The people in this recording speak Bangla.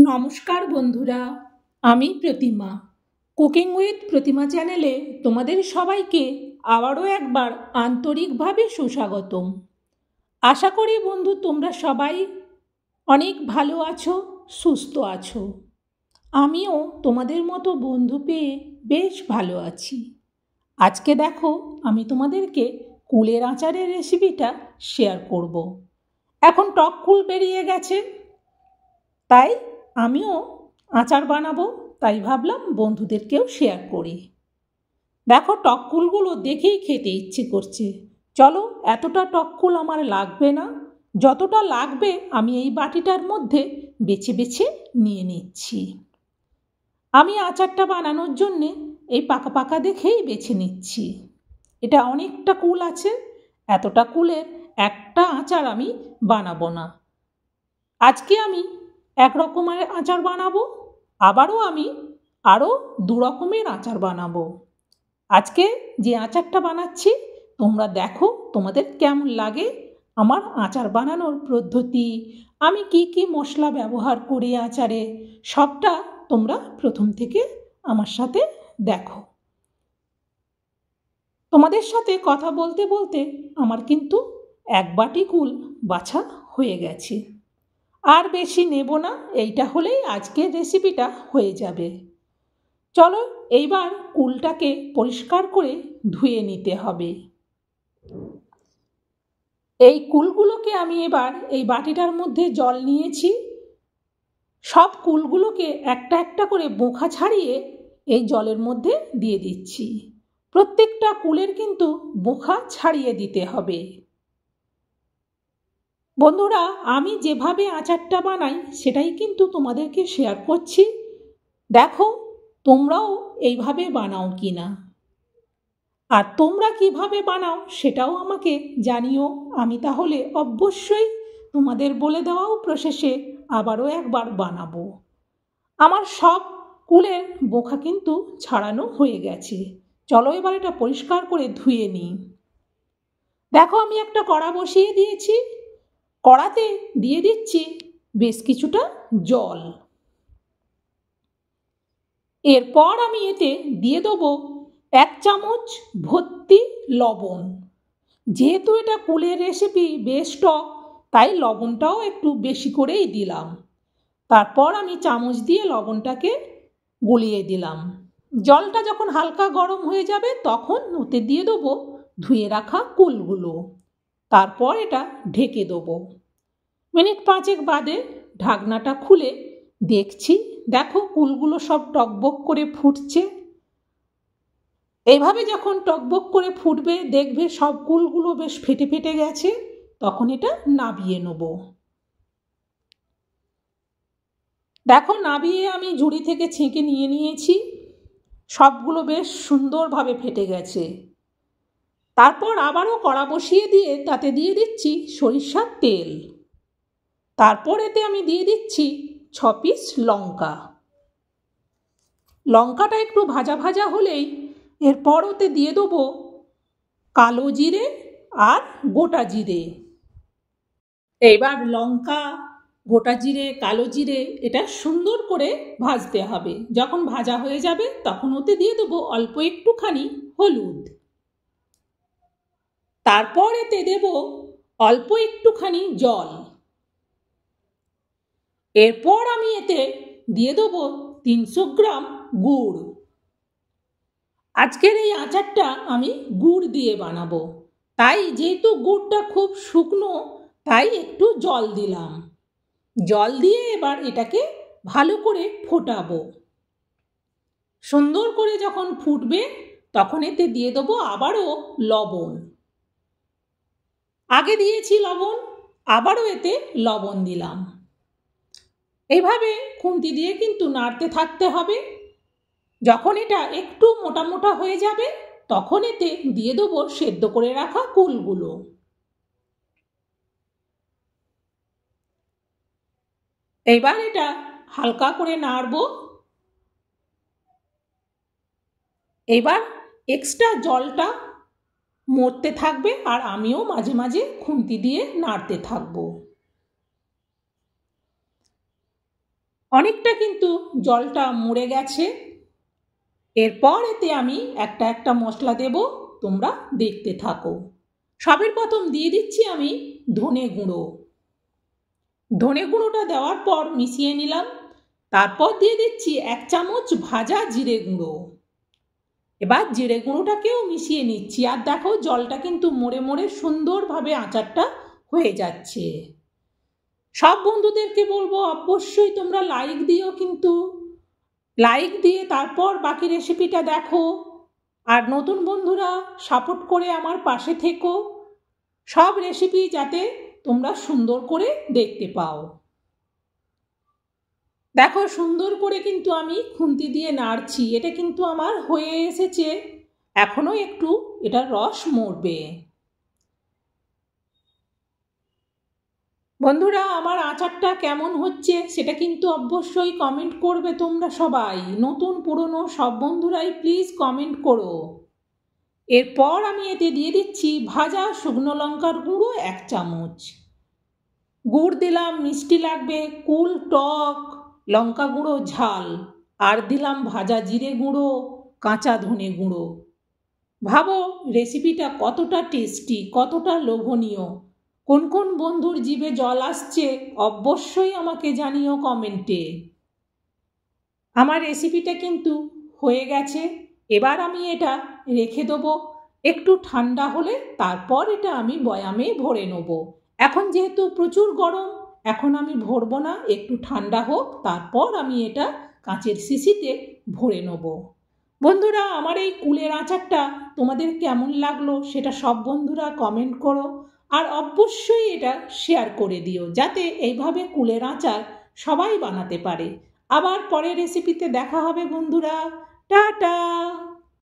নমস্কার বন্ধুরা, আমি প্রতিমা। কুকিং উইথ প্রতিমা চ্যানেলে তোমাদের সবাইকে আবারও একবার আন্তরিকভাবে সুস্বাগতম। আশা করি বন্ধু তোমরা সবাই অনেক ভালো আছো, সুস্থ আছো। আমিও তোমাদের মতো বন্ধু পেয়ে বেশ ভালো আছি। আজকে দেখো, আমি তোমাদেরকে কুলের আচারের রেসিপিটা শেয়ার করব। এখন টক কুল বেরিয়ে গেছে, তাই আমিও আচার বানাবো, তাই ভাবলাম বন্ধুদেরকেও শেয়ার করি। দেখো, টক কুলগুলো দেখেই খেতে ইচ্ছে করছে। চলো, এতটা টক কুল আমার লাগবে না, যতটা লাগবে আমি এই বাটিটার মধ্যে বেছে বেছে নিয়ে নিচ্ছি। আমি আচারটা বানানোর জন্যে এই পাকা পাকা দেখেই বেছে নিচ্ছি। এটা অনেকটা কুল আছে, এতটা কুলের একটা আচার আমি বানাবো না। আজকে আমি এক রকমের আচার বানাবো, আমি আরও দু রকমের আচার বানাবো। আজকে যে আচারটা বানাচ্ছি তোমরা দেখো তোমাদের কেমন লাগে আমার আচার বানানোর পদ্ধতি, আমি কি কি মশলা ব্যবহার করি আচারে, সবটা তোমরা প্রথম থেকে আমার সাথে দেখো। তোমাদের সাথে কথা বলতে বলতে আমার কিন্তু এক বাটি কুল বাছা হয়ে গেছে। আর বেশি নেব না, এইটা হলেই আজকের রেসিপিটা হয়ে যাবে। চলো, এইবার কুলটাকে পরিষ্কার করে ধুয়ে নিতে হবে। এই কুলগুলোকে আমি এবার এই বাটিটার মধ্যে জল নিয়েছি, সব কুলগুলোকে একটা একটা করে বোঁখা ছাড়িয়ে এই জলের মধ্যে দিয়ে দিচ্ছি। প্রত্যেকটা কুলের কিন্তু বোঁখা ছাড়িয়ে দিতে হবে। বন্ধুরা, আমি যেভাবে আচারটা বানাই সেটাই কিন্তু তোমাদেরকে শেয়ার করছি। দেখো তোমরাও এইভাবে বানাও কি না, আর তোমরা কিভাবে বানাও সেটাও আমাকে জানিও। আমি তাহলে অবশ্যই তোমাদের বলে দেওয়াও প্রসেসে আবারও একবার বানাবো। আমার সব কুলের বোঁখা কিন্তু ছাড়ানো হয়ে গেছে। চলো এবার এটা পরিষ্কার করে ধুয়ে নিই। দেখো, আমি একটা কড়া বসিয়ে দিয়েছি, কড়াতে দিয়ে দিচ্ছি বেশ কিছুটা জল। এরপর আমি এতে দিয়ে দেবো 1 চামচ ভর্তি লবণ। যেহেতু এটা কুলের রেসিপি বেশ টক, তাই লবণটাও একটু বেশি করেই দিলাম। তারপর আমি চামচ দিয়ে লবণটাকে গলিয়ে দিলাম। জলটা যখন হালকা গরম হয়ে যাবে তখন ওতে দিয়ে দেবো ধুয়ে রাখা কুলগুলো। তারপর এটা ঢেকে দেবো। মিনিট 5 বাদে ঢাকনাটা খুলে দেখছি, দেখো কুলগুলো সব টকবক করে ফুটছে। এইভাবে যখন টকবক করে ফুটবে দেখবে সব কুলগুলো বেশ ফেটে ফেটে গেছে, তখন এটা নাবিয়ে নেব। দেখো, নাবিয়ে আমি ঝুড়ি থেকে ছেঁকে নিয়ে নিয়েছি, সবগুলো বেশ সুন্দরভাবে ফেটে গেছে। তারপর আবারও কড়া বসিয়ে দিয়ে তাতে দিয়ে দিচ্ছি সরিষার তেল। তারপর এতে আমি দিয়ে দিচ্ছি 6 পিস লঙ্কা। লঙ্কাটা একটু ভাজা ভাজা হলেই এরপর ওতে দিয়ে দেবো কালো জিরে আর গোটা জিরে। এইবার লঙ্কা, গোটা জিরে, কালো জিরে এটা সুন্দর করে ভাজতে হবে। যখন ভাজা হয়ে যাবে তখন ওতে দিয়ে দেবো অল্প একটুখানি হলুদ। তারপর এতে দেব অল্প একটুখানি জল। এরপর আমি এতে দিয়ে দেবো 300 গ্রাম গুড়। আজকের এই আচারটা আমি গুড় দিয়ে বানাবো, তাই যেহেতু গুড়টা খুব শুকনো তাই একটু জল দিলাম। জল দিয়ে এবার এটাকে ভালো করে ফোটাবো। সুন্দর করে যখন ফুটবে তখন এতে দিয়ে দেবো আবারও লবণ। আগে দিয়েছি লবণ, আবারও এতে লবণ দিলাম। এইভাবে খুন্তি দিয়ে কিন্তু নাড়তে থাকতে হবে। যখন এটা একটু মোটা মোটা হয়ে যাবে তখন এতে দিয়ে দেবো সেদ্ধ করে রাখা কুলগুলো। এবার এটা হালকা করে নাড়বো। এবার এক্সট্রা জলটা মরতে থাকবে আর আমিও মাঝে মাঝে খুন্তি দিয়ে নাড়তে থাকবো। অনেকটা কিন্তু জলটা মরে গেছে। এরপর এতে আমি একটা একটা মশলা দেব, তোমরা দেখতে থাকো। সবের প্রথম দিয়ে দিচ্ছি আমি ধনে গুঁড়ো। ধনে গুঁড়োটা দেওয়ার পর মিশিয়ে নিলাম। তারপর দিয়ে দিচ্ছি 1 চামচ ভাজা জিরে গুঁড়ো। এবার জিরে গুঁড়োটাকেও মিশিয়ে নিচ্ছি। আর দেখো জলটা কিন্তু মরে মরে সুন্দরভাবে আচারটা হয়ে যাচ্ছে। সব বন্ধুদেরকে বলবো অবশ্যই তোমরা লাইক দিও, কিন্তু লাইক দিয়ে তারপর বাকি রেসিপিটা দেখো। আর নতুন বন্ধুরা সাপোর্ট করে আমার পাশে থেকো, সব রেসিপি যাতে তোমরা সুন্দর করে দেখতে পাও। দেখো সুন্দর করে কিন্তু আমি খুন্তি দিয়ে নাড়ছি। এটা কিন্তু আমার হয়ে এসেছে, এখনো একটু এটা রস মরবে। বন্ধুরা আমার আচারটা কেমন হচ্ছে সেটা কিন্তু অবশ্যই কমেন্ট করবে তোমরা সবাই। নতুন পুরনো সব বন্ধুরাই প্লিজ কমেন্ট করো। এরপর আমি এতে দিয়ে দিচ্ছি ভাজা শুকনো লঙ্কার গুঁড়ো 1 চামচ। গুড় দিলাম মিষ্টি লাগবে, কুল টক, লঙ্কা গুঁড়ো ঝাল, আর দিলাম ভাজা জিরে গুঁড়ো, কাঁচা ধনে গুঁড়ো। ভাবো রেসিপিটা কতটা টেস্টি, কতটা লোভনীয়। কোন কোন বন্ধুর জিভে জল আসছে অবশ্যই আমাকে জানিও কমেন্টে। আমার রেসিপিটা কিন্তু হয়ে গেছে। এবার আমি এটা রেখে দেবো, একটু ঠান্ডা হলে তারপর এটা আমি বয়ামে ভরে নেব। এখন যেহেতু প্রচুর গরম, এখন আমি ভরবো না, একটু ঠান্ডা হোক তারপর আমি এটা কাঁচের শিশিতে ভরে নেব। বন্ধুরা আমার এই কুলের আচারটা তোমাদের কেমন লাগলো সেটা সব বন্ধুরা কমেন্ট করো। আর অবশ্যই এটা শেয়ার করে দিও, যাতে এইভাবে কুলের আচার সবাই বানাতে পারে। আবার পরের রেসিপিতে দেখা হবে বন্ধুরা। টাটা।